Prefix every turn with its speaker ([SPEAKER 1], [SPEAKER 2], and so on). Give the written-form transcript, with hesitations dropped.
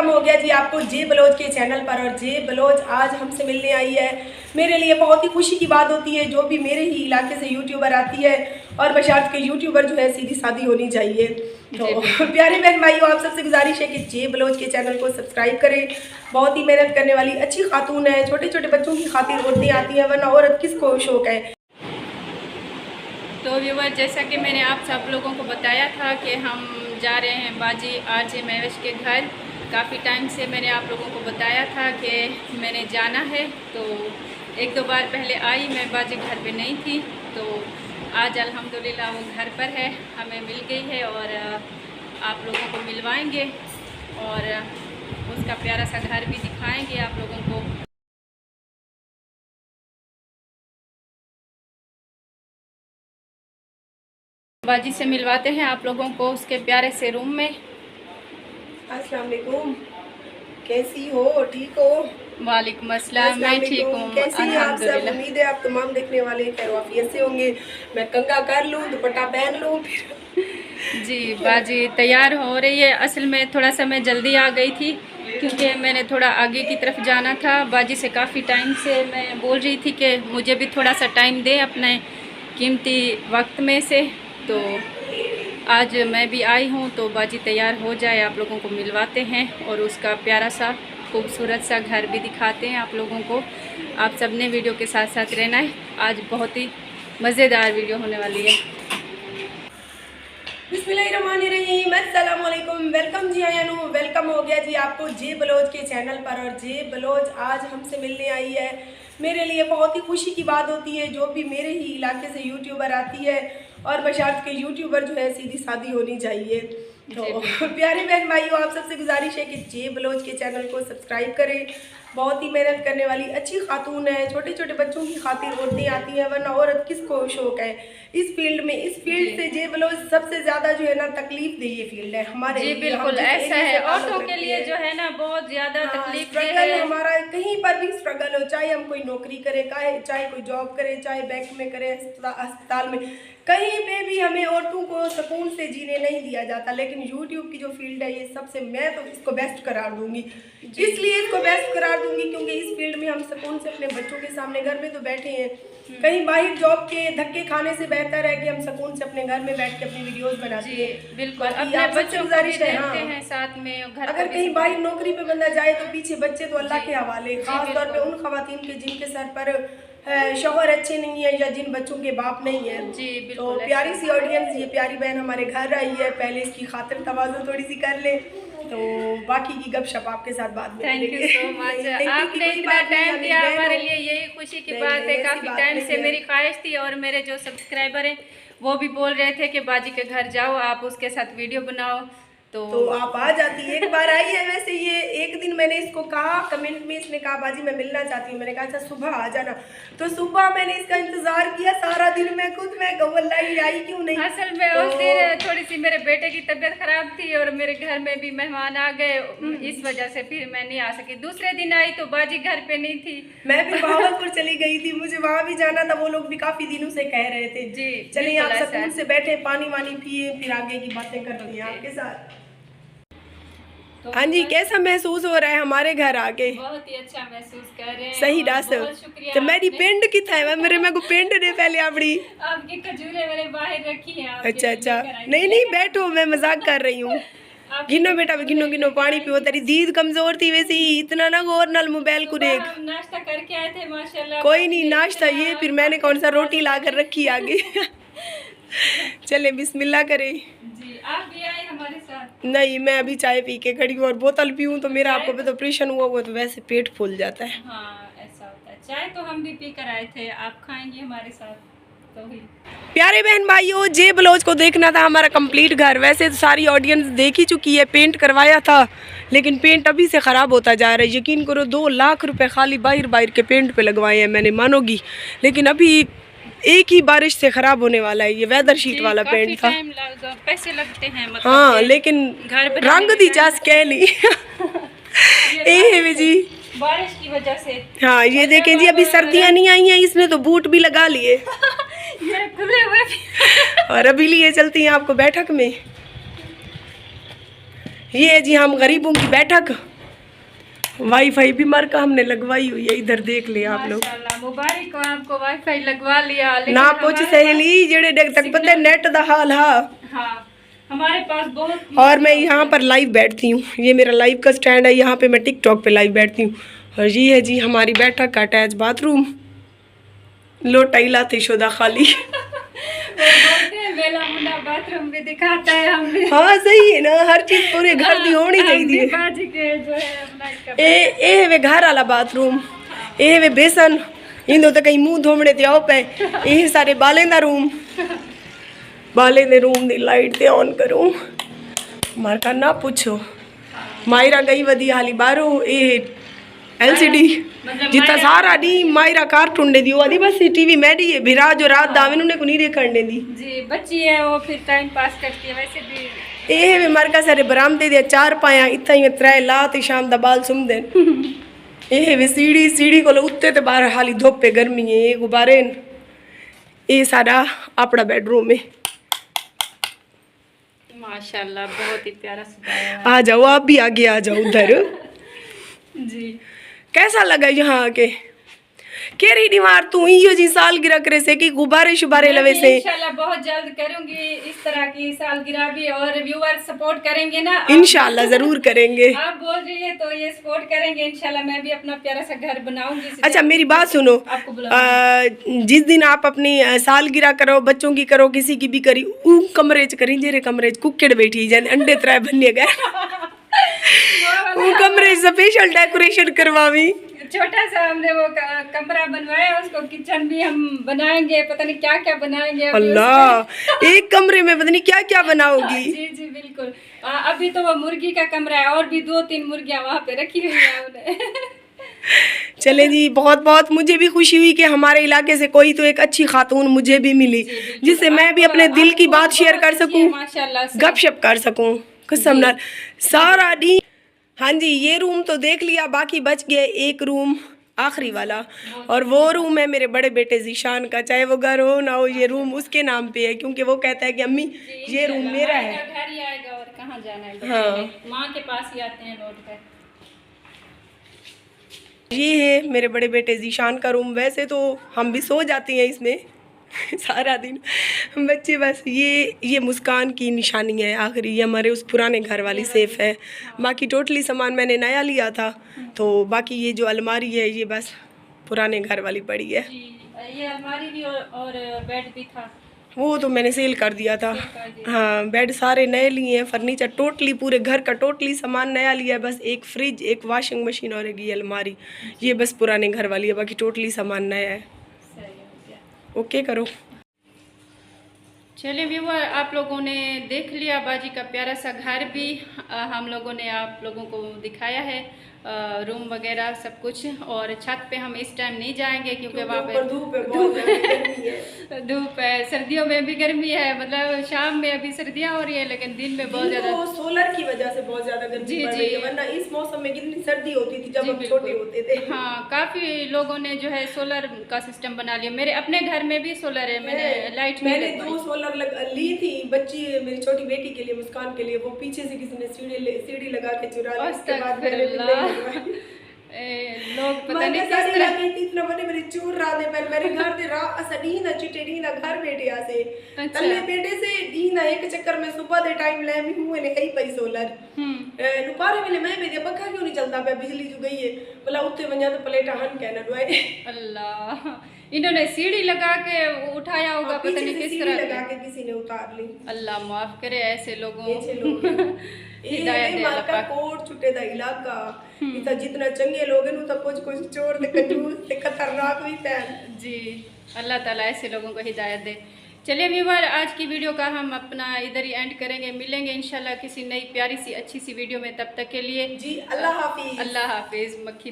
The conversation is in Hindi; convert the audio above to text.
[SPEAKER 1] वेलकम हो गया जी आपको जे ब्लाउज के चैनल पर। और जे ब्लाउज आज हमसे मिलने आई है। मेरे लिए बहुत ही खुशी की बात होती है जो भी मेरे ही इलाके से यूट्यूबर आती है, और बशर्त के यूट्यूबर जो है सीधी सादी होनी चाहिए। तो प्यारे बहन भाइयों, आप सबसे गुजारिश है कि जे ब्लाउज के चैनल को सब्सक्राइब करें। बहुत ही मेहनत करने वाली अच्छी खातून है, छोटे छोटे बच्चों की खातिर औरतें आती हैं, वरना औरत किसको शौक है।
[SPEAKER 2] तो व्यूवर, जैसा कि मैंने आप सब लोगों को बताया था कि हम जा रहे हैं बाजी आरजे महवेश के घर। काफ़ी टाइम से मैंने आप लोगों को बताया था कि मैंने जाना है, तो एक दो बार पहले आई मैं, बाजी घर पे नहीं थी। तो आज अल्हम्दुलिल्लाह वो घर पर है, हमें मिल गई है और आप लोगों को मिलवाएंगे और उसका प्यारा सा घर भी दिखाएंगे आप लोगों को। बाजी से मिलवाते हैं आप लोगों को उसके प्यारे से रूम में।
[SPEAKER 1] अस्सलाम वालेकुम, कैसी हो? ठीक हो?
[SPEAKER 2] वालेकुम अस्सलाम, मैं ठीक हूँ
[SPEAKER 1] कैसी हैं आप सब? उम्मीद है आप तमाम देखने वाले खैर वाफियत से होंगे। मैं कंगा कर लूँ, दुपट्टा पहन लूँ फिर। जी
[SPEAKER 2] बाजी तैयार हो रही है। असल में थोड़ा सा मैं जल्दी आ गई थी क्योंकि मैंने थोड़ा आगे की तरफ जाना था। बाजी से काफ़ी टाइम से मैं बोल रही थी कि मुझे भी थोड़ा सा टाइम दे अपने कीमती वक्त में से, तो आज मैं भी आई हूँ। तो बाजी तैयार हो जाए, आप लोगों को मिलवाते हैं और उसका प्यारा सा खूबसूरत सा घर भी दिखाते हैं आप लोगों को। आप सब ने वीडियो के साथ साथ रहना है, आज बहुत ही मज़ेदार वीडियो होने वाली है।
[SPEAKER 1] बिस्मिल्लाहिर्रहमानिर्रहीम, अस्सलाम वालेकुम, वेलकम जी आयानू, वेलकम हो गया जी आपको जे ब्लाउज के चैनल पर। और जे ब्लाउज आज हमसे मिलने आई है। मेरे लिए बहुत ही खुशी की बात होती है जो भी मेरे ही इलाके से यूट्यूबर आती है, और बशर्त के यूट्यूबर जो है सीधी सादी होनी चाहिए। तो प्यारे बहन भाइयों, आप सबसे गुजारिश है कि जे ब्लाउज के चैनल को सब्सक्राइब करें। बहुत ही मेहनत करने वाली अच्छी खातून है, छोटे छोटे बच्चों की खातिर औरतें आती हैं, वरना औरत किसको शौक है इस फील्ड में। इस फील्ड से जे ब्लाउज सबसे ज़्यादा जो है ना तकलीफ दे ये फील्ड है हमारे।
[SPEAKER 2] जी बिल्कुल ऐसा है, औरतों के लिए जो है ना बहुत ज़्यादा तकलीफ
[SPEAKER 1] स्ट्रगल है हमारा। कहीं पर भी स्ट्रगल हो, चाहे हम कोई नौकरी करें, चाहे कोई जॉब करें, चाहे बैंक में करें, अस्पताल में, कहीं पे भी हमें औरतों को सुकून से जीने नहीं दिया जाता। लेकिन यूट्यूब की जो फील्ड है ये सबसे, मैं तो इसको बेस्ट करार दूंगी। इसलिए इसको बेस्ट करार दूंगी क्योंकि इस फील्ड में हम सुकून से अपने बच्चों के सामने, घर में तो बैठे हैं, कहीं बाहर जॉब के धक्के खाने से बेहतर है कि हम सुकून से अपने घर में बैठ के अपनी वीडियोस बनाते हैं।
[SPEAKER 2] बिल्कुल, अपने बच्चों को भी देखते हैं साथ में।
[SPEAKER 1] अगर कहीं बाहर नौकरी पे बंदा जाए तो पीछे बच्चे तो अल्लाह के हवाले, खास तौर पे उन खवातीन के जिनके सर पर शौहर अच्छे नहीं है या जिन बच्चों के बाप नहीं है।
[SPEAKER 2] जी
[SPEAKER 1] तो प्यारी सी ऑडियंस, ये प्यारी बहन हमारे घर आई है, पहले इसकी खातिर तवाज़ुन थोड़ी सी कर ले, तो बाकी की गपशप आपके साथ बाद में।
[SPEAKER 2] थैंक यू सो मच, आपने इतना टाइम दिया हमारे लिए, यही खुशी की बात है। काफ़ी टाइम से मेरी ख्वाहिश थी और मेरे जो सब्सक्राइबर हैं वो भी बोल रहे थे कि बाजी के घर जाओ, आप उसके साथ वीडियो बनाओ, तो
[SPEAKER 1] आप आ जाती। एक बार आई है वैसे, ये एक दिन मैंने इसको कहा कमेंट में, इसने कहा बाजी मैं मिलना चाहती हूँ। मैंने कहा अच्छा सुबह आ जाना। तो सुबह मैंने इसका इंतजार किया सारा दिन, मैं खुद मैं गवल्लाई आई क्यों नहीं।
[SPEAKER 2] असल में उस दिन थोड़ी सी मेरे बेटे की तबीयत खराब थी और मेरे घर में भी मेहमान आ गए, इस वजह से फिर मैं नहीं आ सकी। दूसरे दिन आई तो बाजी घर पे नहीं थी, मैं
[SPEAKER 1] भी बहावलपुर चली गई थी, मुझे वहाँ भी जाना था। वो लोग भी काफी दिनों से कह रहे थे
[SPEAKER 2] जी
[SPEAKER 1] चलिए आप सुकून से बैठे, पानी वानी पिए, फिर आगे की बातें करती हैं आपके साथ। तो हाँ जी, कैसा महसूस हो रहा है हमारे घर आके?
[SPEAKER 2] बहुत ही अच्छा महसूस कर रहे हैं।
[SPEAKER 1] सही डास तो मेरी पेंट कितना है मेरे को पेंट दे पहले आपड़ी
[SPEAKER 2] आपके खजूरे मैंने बाहर रखी है।
[SPEAKER 1] अच्छा अच्छा, नहीं बैठो, मैं मजाक कर रही हूँ। गिनो बेटा, गिनो पानी पियो, तेरी दीद कमजोर थी वैसे ही, इतना ना गौर नल मोबाइल को देख।
[SPEAKER 2] नाश्ता करके आए थे माशाल्लाह।
[SPEAKER 1] कोई नहीं, नाश्ता ये फिर मैंने कौन सा रोटी ला कर रखी आगे। चले बिस्मिल्लाह करे।
[SPEAKER 2] जी आप भी आए हमारे साथ?
[SPEAKER 1] नहीं, मैं अभी चाय पी के खड़ी हूँ और बोतल पीऊँ तो मेरा आपको तो ऑपरेशन हुआ हुआ तो वैसे पेट फूल जाता है।
[SPEAKER 2] हाँ ऐसा होता है। चाय तो हम भी पी कर आए थे, आप खाएंगे हमारे साथ तो ही।
[SPEAKER 1] प्यारे बहन भाइयों, जे ब्लाउज को देखना था हमारा कंप्लीट घर। वैसे तो सारी ऑडियंस देख ही चुकी है, पेंट करवाया था लेकिन पेंट अभी से ख़राब होता जा रहा है। यकीन करो 2 लाख रुपए खाली बाहर के पेंट पे लगवाए हैं मैंने, मानोगी। लेकिन अभी एक ही बारिश से ख़राब होने वाला है। ये वेदर शीट वाला पेंट था,
[SPEAKER 2] पैसे लगते हैं मतलब।
[SPEAKER 1] हाँ लेकिन रंग दी जास कह ली जी
[SPEAKER 2] बारिश की वजह से।
[SPEAKER 1] हाँ ये देखें जी, अभी सर्दियाँ नहीं आई हैं, इसने तो बूट भी लगा लिए
[SPEAKER 2] ये खुले हुए
[SPEAKER 1] और अभी लिए चलती हैं आपको बैठक में। ये जी हम गरीबों की बैठक, वाईफाई भी मार्का हमने लगवाई हुई है, इधर देख लिया आप लोग।
[SPEAKER 2] माशाल्लाह, मुबारक हो आपको, वाईफाई लगवा लिया।
[SPEAKER 1] ना पूछ सहेली जेड़े देख तक पता नेट दा हाल।
[SPEAKER 2] हाँ, हमारे पास बहुत।
[SPEAKER 1] और मैं यहाँ पर लाइव बैठती हूँ, ये मेरा लाइव का स्टैंड है, यहाँ पे मैं टिकटॉक पे लाइव बैठती हूँ। और ये है जी हमारी बैठक का अटैच बाथरूम। लो टाइला थी शुदा खाली।
[SPEAKER 2] वेला मुंडा बाथरूम भी दिखाता है हमने।
[SPEAKER 1] हाँ सही है ना, हर चीज पूरे घर दी होनी चाहिए।
[SPEAKER 2] बाजी के जो है अपना
[SPEAKER 1] ए वे घर वाला बाथरूम, ए वे बेसन इंदो तो कहीं मुंह धोमने ते आओ पे। ये सारे बाले दा रूम, बाले दे रूम दी लाइट ते ऑन करूं मार का ना पूछो। मायरा गई वदी हाली बारो ए एलसीडी जितना सारा दी मायरा कार्टून दे दियो आदि बस टीवी मैडी है भिरा जो रात दावे ने को नहीं देखण दे दी
[SPEAKER 2] जी। बच्ची है वो फिर टाइम पास करती है वैसे भी।
[SPEAKER 1] ए वे मार का सारे बरामदे दे चार पाया इतना ही त्रै लात शाम दा बाल सुम दे। ए वे सीढ़ी को उत्ते ते बाहर हाली धूप पे गर्मी है ए गुब्बारे। ए सारा अपना बेडरूम है।
[SPEAKER 2] माशाल्लाह बहुत ही प्यारा सजाया है।
[SPEAKER 1] आ जाओ आप भी आगे आ जाओ उधर।
[SPEAKER 2] जी
[SPEAKER 1] कैसा लगा यहाँ आके? केरी दीवार तू इयो जी सालगिरह करे से कि गुब्बारे शुबारे लवे से।
[SPEAKER 2] इंशाल्लाह बहुत जल्द करूंगी इस तरह की सालगिरह भी, और व्यूअर सपोर्ट करेंगे ना?
[SPEAKER 1] इंशाल्लाह जरूर करेंगे।
[SPEAKER 2] आप बोल रही है तो ये सपोर्ट करेंगे इंशाल्लाह। मैं भी अपना प्यारा सा घर बनाऊंगी।
[SPEAKER 1] अच्छा मेरी बात सुनो, जिस दिन आप अपनी सालगिरह करो, बच्चों की करो, किसी की भी करी, ऊ कमरे च करी जेरे कमरे च कुक्कड़ बैठी जाने अंडे त्रै बने गए। वो कमरे स्पेशल डेकोरेशन करवावी।
[SPEAKER 2] छोटा सा हमने वो कमरा बनवाया, उसको किचन भी हम बनाएंगे, पता नहीं क्या क्या बनाएंगे।
[SPEAKER 1] अल्लाह एक कमरे में पता नहीं क्या क्या बनाओगी।
[SPEAKER 2] जी जी बिल्कुल। अभी तो वो मुर्गी का कमरा है, और भी 2-3 मुर्गियां वहाँ पे रखी हुई है उन्हें।
[SPEAKER 1] चले जी, बहुत बहुत मुझे भी खुशी हुई कि हमारे इलाके से कोई तो एक अच्छी खातून मुझे भी मिली जिससे मैं भी अपने दिल की बात शेयर कर सकूं, गपशप कर सकूं कसम नाल सारा दी। हाँ जी ये रूम तो देख लिया, बाकी बच गया एक रूम आखिरी वाला, और वो रूम है मेरे बड़े बेटे जीशान का। चाहे वो घर हो ना हो, ये रूम उसके नाम पे है क्योंकि वो कहता है कि अम्मी ये रूम मेरा है।
[SPEAKER 2] घर ही आएगा और कहाँ जाना है।
[SPEAKER 1] हाँ
[SPEAKER 2] माँ के पास ही आते हैं लौट कर।
[SPEAKER 1] ये है मेरे बड़े बेटे जीशान का रूम। वैसे तो हम भी सो जाते हैं इसमें सारा दिन बच्चे, बस ये मुस्कान की निशानी है आखिरी। ये हमारे उस पुराने घर वाली सेफ है। बाकी टोटली सामान मैंने नया लिया था, तो बाकी ये जो अलमारी है ये बस पुराने घर वाली पड़ी है।
[SPEAKER 2] ये अलमारी भी और बेड भी था,
[SPEAKER 1] वो तो मैंने सेल कर दिया था। हाँ बेड सारे नए लिए हैं, फर्नीचर टोटली पूरे घर का टोटली सामान नया लिया है। बस एक फ्रिज, एक वॉशिंग मशीन और एक ये अलमारी, ये बस पुराने घर वाली है, बाकी टोटली सामान नया है। ओके करो।
[SPEAKER 2] चलिए व्यूअर, आप लोगों ने देख लिया बाजी का प्यारा सा घर भी हम लोगों ने आप लोगों को दिखाया है, रूम वगैरह सब कुछ। और छत पे हम इस टाइम नहीं जाएंगे क्योंकि वहाँ पे धूप है, सर्दियों में भी गर्मी है, मतलब शाम में अभी सर्दियाँ हो रही है लेकिन दिन में बहुत ज़्यादा
[SPEAKER 1] सोलर की वजह से बहुत ज़्यादा गर्मी पड़ रही है, वरना इस मौसम में कितनी सर्दी होती थी जब हम छोटे होते थे।
[SPEAKER 2] हाँ काफ़ी लोगों ने जो है सोलर का सिस्टम बना लिया। मेरे अपने घर में भी सोलर है, मैंने लाइट
[SPEAKER 1] मैंने 2 सोलर ली थी बच्ची मेरी छोटी बेटी के लिए, मुस्कान के लिए। वो पीछे से किसी ने सीढ़ी लगा के चुरा ली, उसके बाद
[SPEAKER 2] लोग पता नहीं किस तरह
[SPEAKER 1] इतना बड़े चूर राधे पर मेरे घर दे रा असडी ना चिटे डी ना घर बैठे आसे तल्ले बेटे से डी ना एक चक्कर में सुबह दे टाइम ले मी हुए ने कई पई सोलर नुपारे वाले मैं मेरे पक्का क्यों नहीं चलता पे बिजली जो गई है बोला उत्ते वंजा तो प्लेट हन कहना दुआए। अल्लाह
[SPEAKER 2] इन्होंने सीढ़ी लगा के उठाया होगा, पता नहीं किस तरह
[SPEAKER 1] लगा के किसी ने उतार ली।
[SPEAKER 2] अल्लाह माफ करे ऐसे लोगों
[SPEAKER 1] हिदायत दे अल्लाह पाक। कोट छुटे दा इलाका इता जितना चंगे लोग हैं तो कुछ चोर दे कंजूस ते खतरनाक भी पैन
[SPEAKER 2] जी। अल्लाह ताला ऐसे लोगों को हिदायत दे। चलिए व्यूअर, आज की वीडियो का हम अपना इधर ही एंड करेंगे। मिलेंगे इंशाल्लाह किसी नई प्यारी सी अच्छी सी वीडियो में, तब तक के लिए
[SPEAKER 1] जी अल्लाह हाफिज।
[SPEAKER 2] अल्लाह हाफिज। मक्खी